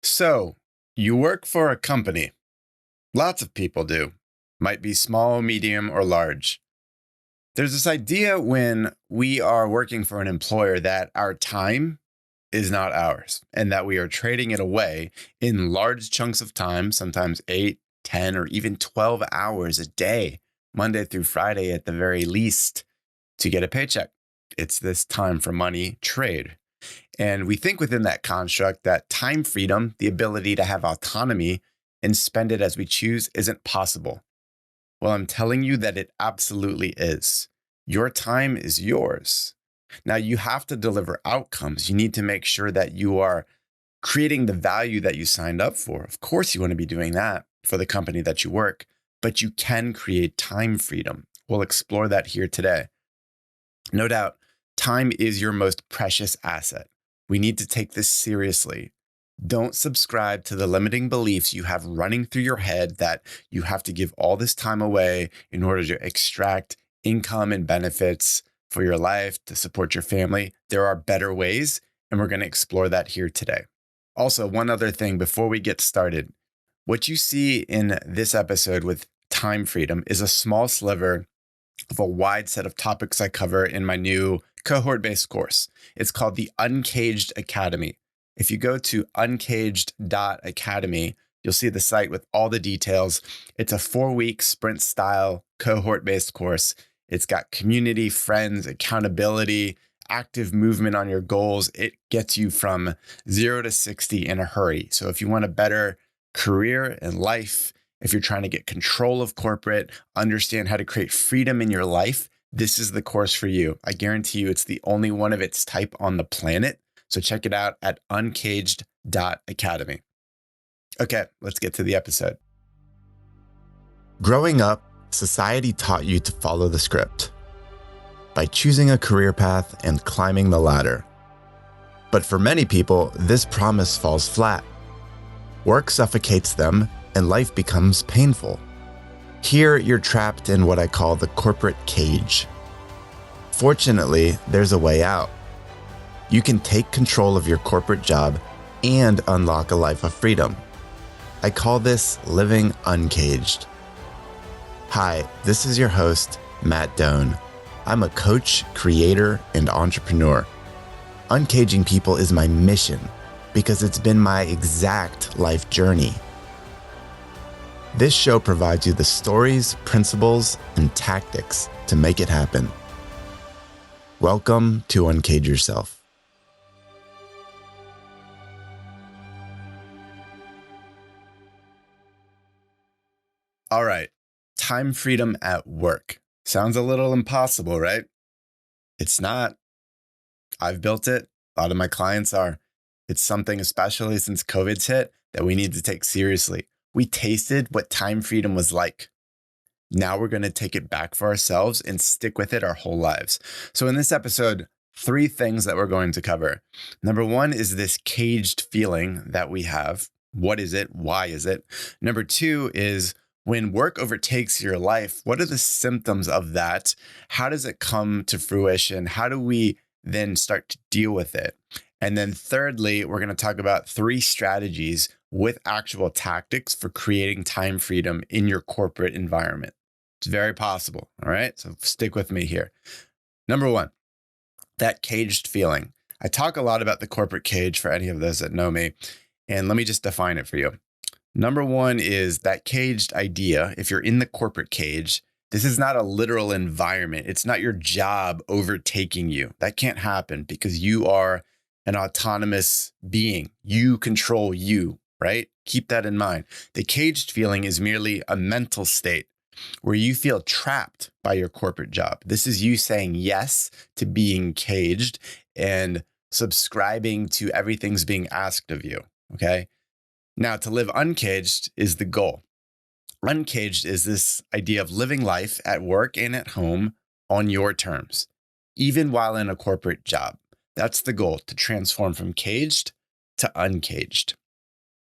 So, you work for a company. Lots of people do. Might be small, medium, or large. There's this idea when we are working for an employer that our time is not ours and that we are trading it away in large chunks of time, sometimes 8, 10, or even 12 hours a day, Monday through Friday at the very least, to get a paycheck. It's this time for money trade. And we think within that construct that time freedom, the ability to have autonomy and spend it as we choose, isn't possible. Well, I'm telling you that it absolutely is. Your time is yours. Now, you have to deliver outcomes. You need to make sure that you are creating the value that you signed up for. Of course, you want to be doing that for the company that you work, but you can create time freedom. We'll explore that here today. No doubt, time is your most precious asset. We need to take this seriously. Don't subscribe to the limiting beliefs you have running through your head that you have to give all this time away in order to extract income and benefits for your life, to support your family. There are better ways, and we're going to explore that here today. Also, one other thing before we get started. What you see in this episode with time freedom is a small sliver of a wide set of topics I cover in my new cohort-based course. It's called the Uncaged Academy. If you go to uncaged.academy, you'll see the site with all the details. It's a 4-week sprint-style cohort-based course. It's got community, friends, accountability, active movement on your goals. It gets you from 0 to 60 in a hurry. So if you want a better career and life, if you're trying to get control of corporate, understand how to create freedom in your life, this is the course for you. I guarantee you it's the only one of its type on the planet. So check it out at uncaged.academy. Okay, let's get to the episode. Growing up, society taught you to follow the script by choosing a career path and climbing the ladder. But for many people, this promise falls flat. Work suffocates them and life becomes painful. Here, you're trapped in what I call the corporate cage. Fortunately, there's a way out. You can take control of your corporate job and unlock a life of freedom. I call this living uncaged. Hi, this is your host, Matt Doan. I'm a coach, creator, and entrepreneur. Uncaging people is my mission because it's been my exact life journey. This show provides you the stories, principles, and tactics to make it happen. Welcome to Uncage Yourself. All right, time freedom at work. Sounds a little impossible, right? It's not. I've built it. A lot of my clients are. It's something, especially since COVID's hit, that we need to take seriously. We tasted what time freedom was like. Now we're going to take it back for ourselves and stick with it our whole lives. So in this episode, 3 things that we're going to cover. Number 1 is this caged feeling that we have. What is it? Why is it? Number 2 is when work overtakes your life, what are the symptoms of that? How does it come to fruition? How do we then start to deal with it? And then thirdly, we're going to talk about 3 strategies with actual tactics for creating time freedom in your corporate environment. It's very possible. All right. So stick with me here. Number 1, that caged feeling. I talk a lot about the corporate cage for any of those that know me. And let me just define it for you. Number 1 is that caged idea. If you're in the corporate cage, this is not a literal environment. It's not your job overtaking you. That can't happen because you are an autonomous being. You control you, right? Keep that in mind. The caged feeling is merely a mental state where you feel trapped by your corporate job. This is you saying yes to being caged and subscribing to everything's being asked of you, okay? Now, to live uncaged is the goal. Uncaged is this idea of living life at work and at home on your terms, even while in a corporate job. That's the goal, to transform from caged to uncaged.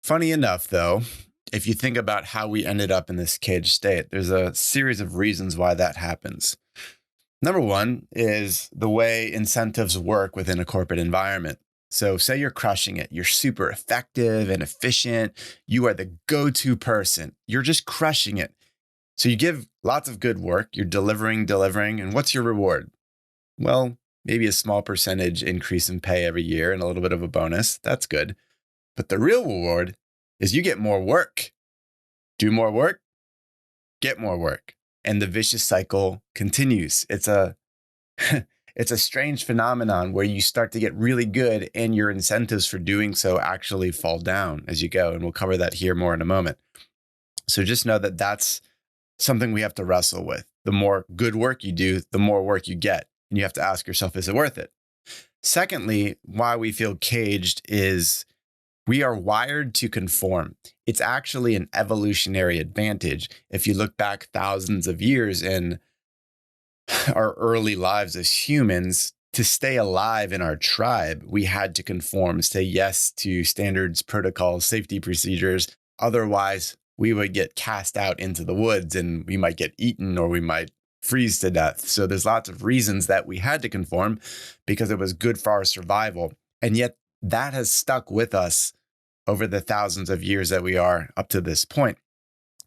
Funny enough, though, if you think about how we ended up in this caged state, there's a series of reasons why that happens. Number 1 is the way incentives work within a corporate environment. So, say you're crushing it, you're super effective and efficient, you are the go to person, you're just crushing it. So, you give lots of good work, you're delivering, and what's your reward? Well, maybe a small percentage increase in pay every year and a little bit of a bonus. That's good. But the real reward is you get more work. Do more work, get more work. And the vicious cycle continues. It's a it's a strange phenomenon where you start to get really good and your incentives for doing so actually fall down as you go. And we'll cover that here more in a moment. So just know that that's something we have to wrestle with. The more good work you do, the more work you get. And you have to ask yourself, is it worth it? Secondly, why we feel caged is we are wired to conform. It's actually an evolutionary advantage. If you look back thousands of years in our early lives as humans, to stay alive in our tribe, we had to conform, say yes to standards, protocols, safety procedures. Otherwise, we would get cast out into the woods and we might get eaten or we might freeze to death. So there's lots of reasons that we had to conform because it was good for our survival. And yet that has stuck with us over the thousands of years that we are up to this point.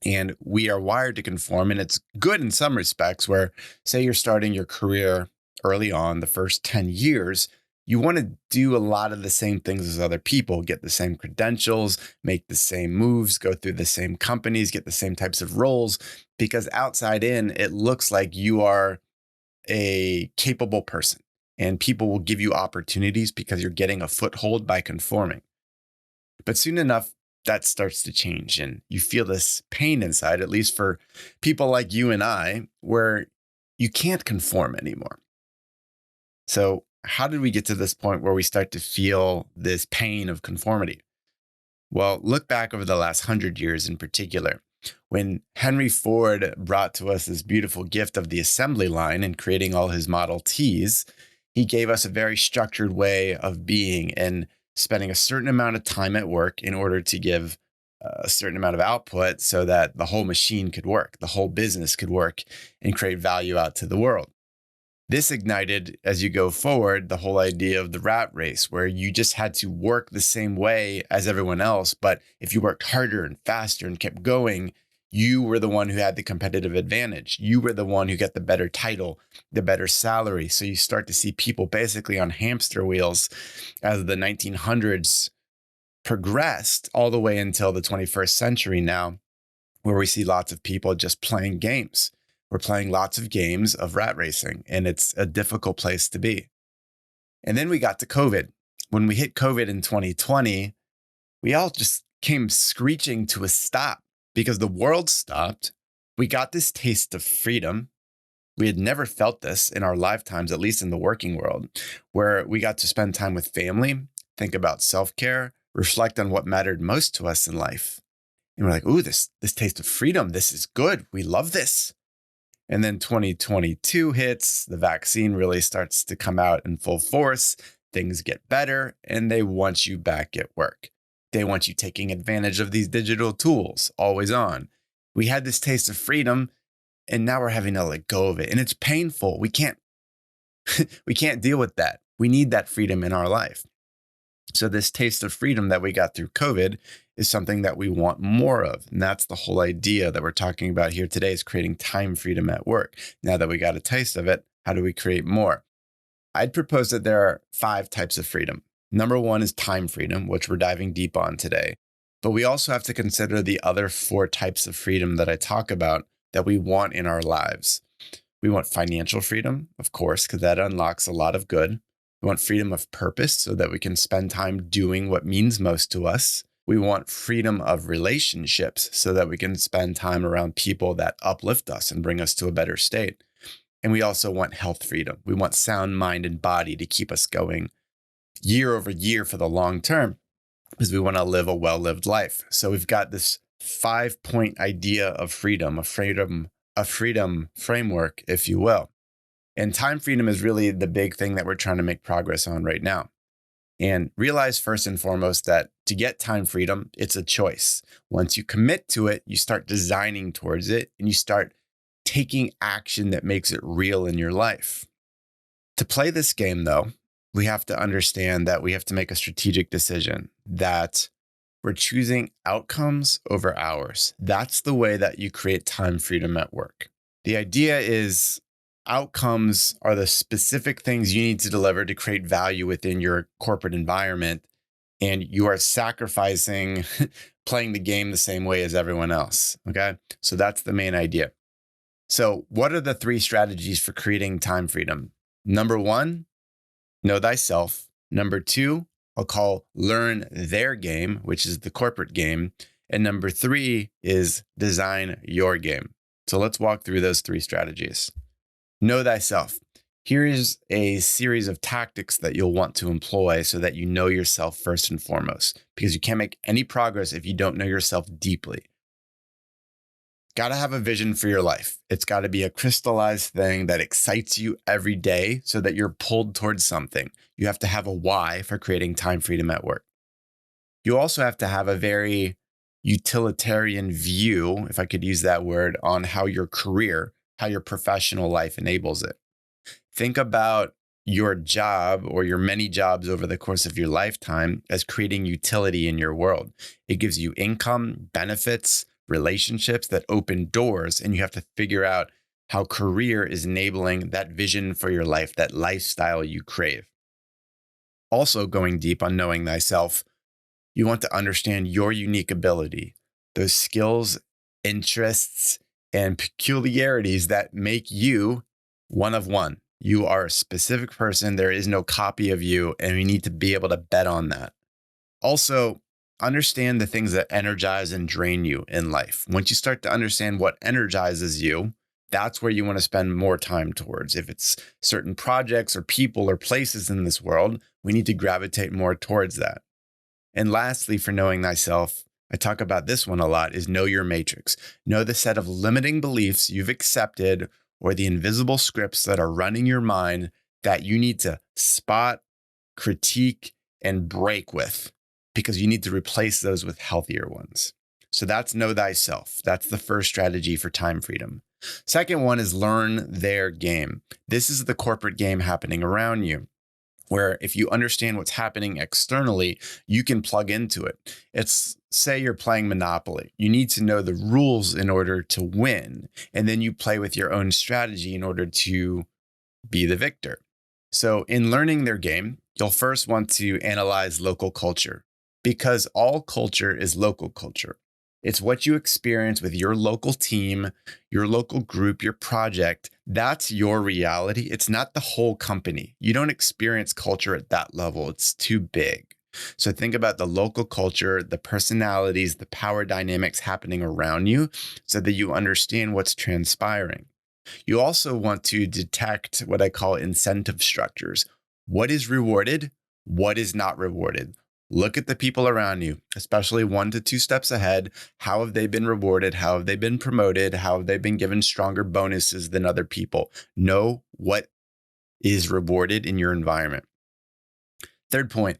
And we are wired to conform. And it's good in some respects where, say, you're starting your career early on, the first 10 years, you want to do a lot of the same things as other people, get the same credentials, make the same moves, go through the same companies, get the same types of roles, because outside in, it looks like you are a capable person and people will give you opportunities because you're getting a foothold by conforming. But soon enough, that starts to change and you feel this pain inside, at least for people like you and I, where you can't conform anymore. So how did we get to this point where we start to feel this pain of conformity? Well, look back over the last 100 years in particular. When Henry Ford brought to us this beautiful gift of the assembly line and creating all his Model Ts, he gave us a very structured way of being and spending a certain amount of time at work in order to give a certain amount of output so that the whole machine could work, the whole business could work and create value out to the world. This ignited, as you go forward, the whole idea of the rat race, where you just had to work the same way as everyone else. But if you worked harder and faster and kept going, you were the one who had the competitive advantage. You were the one who got the better title, the better salary. So you start to see people basically on hamster wheels as the 1900s progressed all the way until the 21st century now, where we see lots of people just playing games. We're playing lots of games of rat racing, and it's a difficult place to be. And then we got to COVID. When we hit COVID in 2020, we all just came screeching to a stop because the world stopped. We got this taste of freedom. We had never felt this in our lifetimes, at least in the working world, where we got to spend time with family, think about self-care, reflect on what mattered most to us in life. And we're like, ooh, this taste of freedom, this is good. We love this. And then 2022 hits, the vaccine really starts to come out in full force, things get better, and they want you back at work. They want you taking advantage of these digital tools, always on. We had this taste of freedom, and now we're having to let go of it. And it's painful. We can't deal with that. We need that freedom in our life. So this taste of freedom that we got through COVID is something that we want more of. And that's the whole idea that we're talking about here today, is creating time freedom at work. Now that we got a taste of it, how do we create more? I'd propose that there are 5 types of freedom. Number 1 is time freedom, which we're diving deep on today. But we also have to consider the other 4 types of freedom that I talk about that we want in our lives. We want financial freedom, of course, because that unlocks a lot of good. We want freedom of purpose so that we can spend time doing what means most to us. We want freedom of relationships so that we can spend time around people that uplift us and bring us to a better state. And we also want health freedom. We want sound mind and body to keep us going year over year for the long term, because we want to live a well-lived life. So we've got this 5-point idea of freedom, a freedom framework, if you will. And time freedom is really the big thing that we're trying to make progress on right now. And realize first and foremost that to get time freedom, it's a choice. Once you commit to it, you start designing towards it and you start taking action that makes it real in your life. To play this game, though, we have to understand that we have to make a strategic decision that we're choosing outcomes over hours. That's the way that you create time freedom at work. The idea is outcomes are the specific things you need to deliver to create value within your corporate environment. And you are sacrificing playing the game the same way as everyone else. Okay. So that's the main idea. So, what are the three strategies for creating time freedom? Number one, know thyself. Number two, I'll call learn their game, which is the corporate game. And number three is design your game. So let's walk through those three strategies. Know thyself. Here is a series of tactics that you'll want to employ so that you know yourself first and foremost, because you can't make any progress if you don't know yourself deeply. Got to have a vision for your life. It's got to be a crystallized thing that excites you every day so that you're pulled towards something. You have to have a why for creating time freedom at work. You also have to have a very utilitarian view, if I could use that word, on how your career, how your professional life enables it. Think about your job or your many jobs over the course of your lifetime as creating utility in your world. It gives you income, benefits, relationships that open doors, and you have to figure out how career is enabling that vision for your life, that lifestyle you crave. Also, going deep on knowing thyself, you want to understand your unique ability, those skills, interests, and peculiarities that make you one of one. You are a specific person. There is no copy of you, and you need to be able to bet on that. Also, understand the things that energize and drain you in life. Once you start to understand what energizes you, that's where you want to spend more time towards. If it's certain projects or people or places in this world, we need to gravitate more towards that. And lastly, for knowing thyself, I talk about this one a lot, is know your matrix. Know the set of limiting beliefs you've accepted or the invisible scripts that are running your mind that you need to spot, critique, and break with, because you need to replace those with healthier ones. So that's know thyself. That's the first strategy for time freedom. Second one is learn their game. This is the corporate game happening around you, where if you understand what's happening externally, you can plug into it. It's, say you're playing Monopoly. You need to know the rules in order to win, and then you play with your own strategy in order to be the victor. So in learning their game, you'll first want to analyze local culture, because all culture is local culture. It's what you experience with your local team, your local group, your project. That's your reality. It's not the whole company. You don't experience culture at that level. It's too big. So think about the local culture, the personalities, the power dynamics happening around you so that you understand what's transpiring. You also want to detect what I call incentive structures. What is rewarded? What is not rewarded? Look at the people around you, especially 1 to 2 steps ahead. How have they been rewarded? How have they been promoted? How have they been given stronger bonuses than other people? Know what is rewarded in your environment. Third point,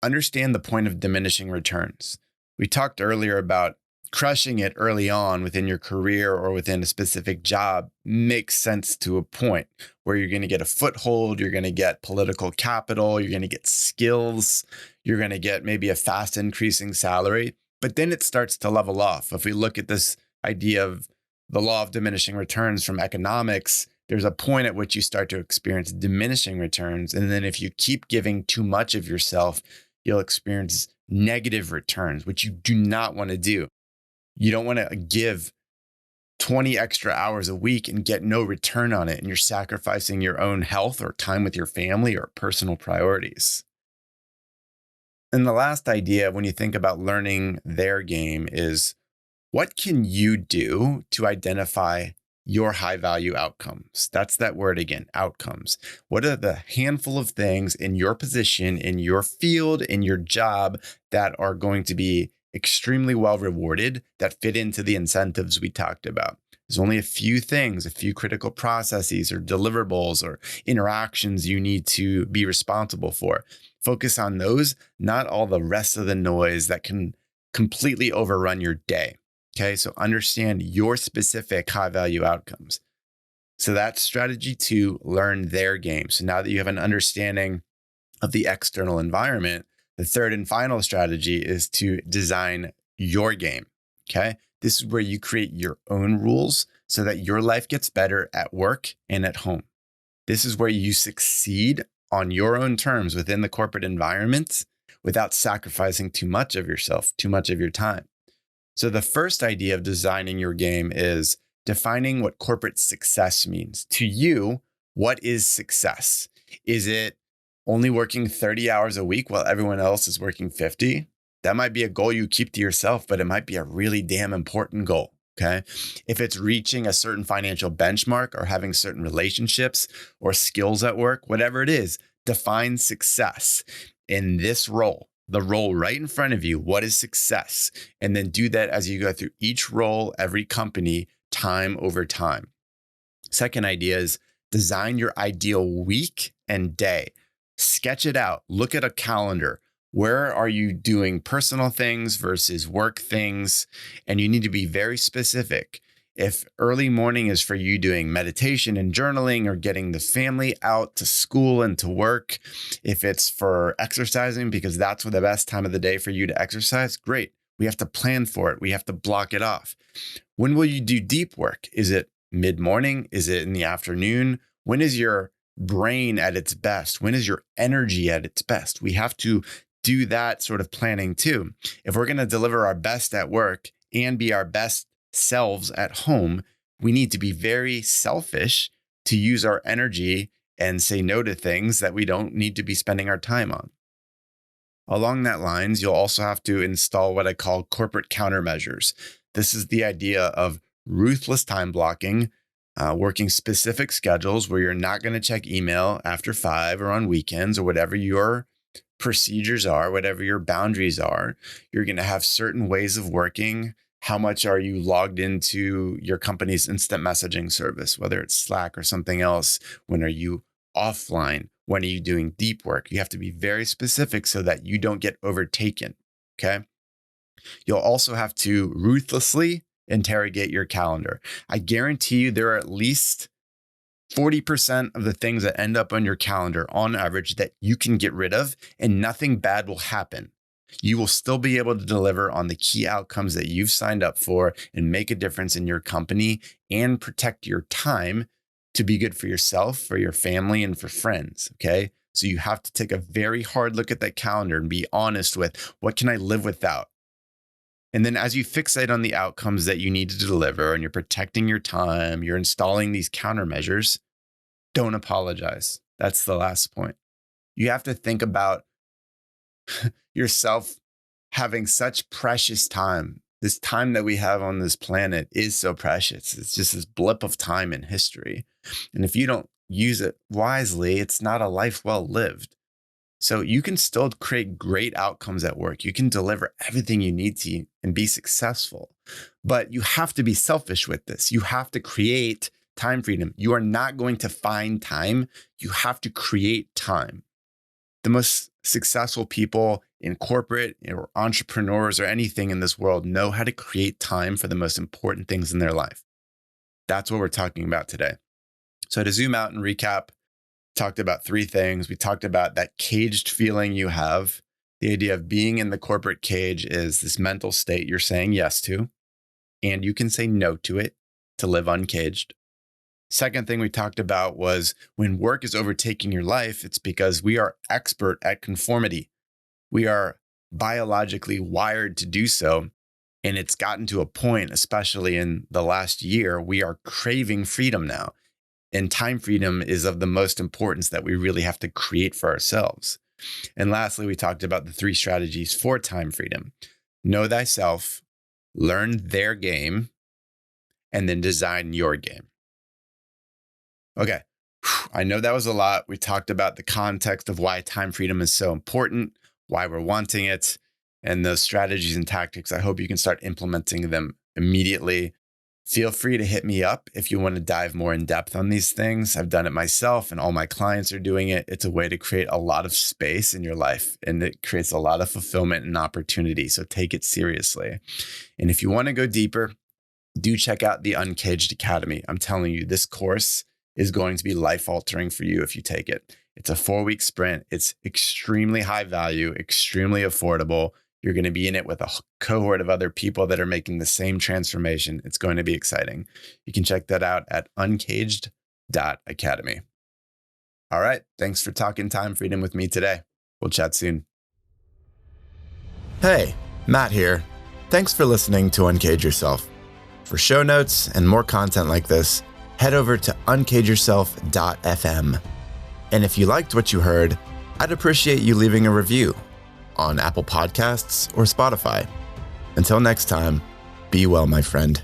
understand the point of diminishing returns. We talked earlier about crushing it early on within your career or within a specific job makes sense to a point where you're going to get a foothold, you're going to get political capital, you're going to get skills, you're going to get maybe a fast increasing salary, but then it starts to level off. If we look at this idea of the law of diminishing returns from economics, there's a point at which you start to experience diminishing returns. And then if you keep giving too much of yourself, you'll experience negative returns, which you do not want to do. You don't want to give 20 extra hours a week and get no return on it, and you're sacrificing your own health or time with your family or personal priorities. And the last idea, when you think about learning their game, is what can you do to identify your high value outcomes? That's that word again, outcomes. What are the handful of things in your position, in your field, in your job that are going to be extremely well rewarded, that fit into the incentives we talked about? There's only a few things, a few critical processes or deliverables or interactions you need to be responsible for. Focus on those, not all the rest of the noise that can completely overrun your day. Okay, so understand your specific high value outcomes. So that's strategy 2, learn their game. So now that you have an understanding of the external environment, the third and final strategy is to design your game. Okay. This is where you create your own rules so that your life gets better at work and at home. This is where you succeed on your own terms within the corporate environment without sacrificing too much of yourself, too much of your time. So the first idea of designing your game is defining what corporate success means. To you, what is success? Is it only working 30 hours a week while everyone else is working 50? That might be a goal you keep to yourself, but it might be a really damn important goal. Okay. If it's reaching a certain financial benchmark or having certain relationships or skills at work, whatever it is, define success in this role, the role right in front of you. What is success? And then do that as you go through each role, every company, time over time. Second idea is design your ideal week and day. Sketch it out. Look at a calendar. Where are you doing personal things versus work things? And you need to be very specific. If early morning is for you doing meditation and journaling or getting the family out to school and to work, if it's for exercising, because that's the best time of the day for you to exercise, great. We have to plan for it. We have to block it off. When will you do deep work? Is it mid-morning? Is it in the afternoon? When is your brain at its best? When is your energy at its best? We have to do that sort of planning too. If we're going to deliver our best at work and be our best selves at home, we need to be very selfish to use our energy and say no to things that we don't need to be spending our time on. Along that lines, you'll also have to install what I call corporate countermeasures. This is the idea of ruthless time blocking, working specific schedules where you're not going to check email after 5 or on weekends or whatever your procedures are, whatever your boundaries are. You're going to have certain ways of working. How much are you logged into your company's instant messaging service, whether it's Slack or something else? When are you offline? When are you doing deep work? You have to be very specific so that you don't get overtaken. Okay. You'll also have to ruthlessly interrogate your calendar. I guarantee you there are at least 40% of the things that end up on your calendar on average that you can get rid of and nothing bad will happen. You will still be able to deliver on the key outcomes that you've signed up for and make a difference in your company and protect your time to be good for yourself, for your family, and for friends. Okay. So you have to take a very hard look at that calendar and be honest with what can I live without? And then as you fixate on the outcomes that you need to deliver and you're protecting your time, you're installing these countermeasures, don't apologize. That's the last point. You have to think about yourself having such precious time. This time that we have on this planet is so precious. It's just this blip of time in history. And if you don't use it wisely, it's not a life well lived. So you can still create great outcomes at work. You can deliver everything you need to and be successful. But you have to be selfish with this. You have to create time freedom. You are not going to find time. You have to create time. The most successful people in corporate or entrepreneurs or anything in this world know how to create time for the most important things in their life. That's what we're talking about today. So to zoom out and recap, talked about 3 things. We talked about that caged feeling you have. The idea of being in the corporate cage is this mental state you're saying yes to, and you can say no to it to live uncaged. Second thing we talked about was when work is overtaking your life, it's because we are expert at conformity. We are biologically wired to do so. And it's gotten to a point, especially in the last year, we are craving freedom now. And time freedom is of the most importance that we really have to create for ourselves. And lastly, we talked about the 3 strategies for time freedom. Know thyself, learn their game, and then design your game. Okay, I know that was a lot. We talked about the context of why time freedom is so important, why we're wanting it, and those strategies and tactics. I hope you can start implementing them immediately. Feel free to hit me up if you want to dive more in depth on these things. I've done it myself and all my clients are doing it. It's a way to create a lot of space in your life and it creates a lot of fulfillment and opportunity. So take it seriously. And if you want to go deeper, do check out the Uncaged Academy. I'm telling you, this course is going to be life altering for you if you take it. It's a 4-week sprint. It's extremely high value, extremely affordable. You're going to be in it with a cohort of other people that are making the same transformation. It's going to be exciting. You can check that out at uncaged.academy. All right. Thanks for talking time freedom with me today. We'll chat soon. Hey, Matt here. Thanks for listening to Uncage Yourself. For show notes and more content like this, head over to uncageyourself.fm. And if you liked what you heard, I'd appreciate you leaving a review on Apple Podcasts or Spotify. Until next time, be well, my friend.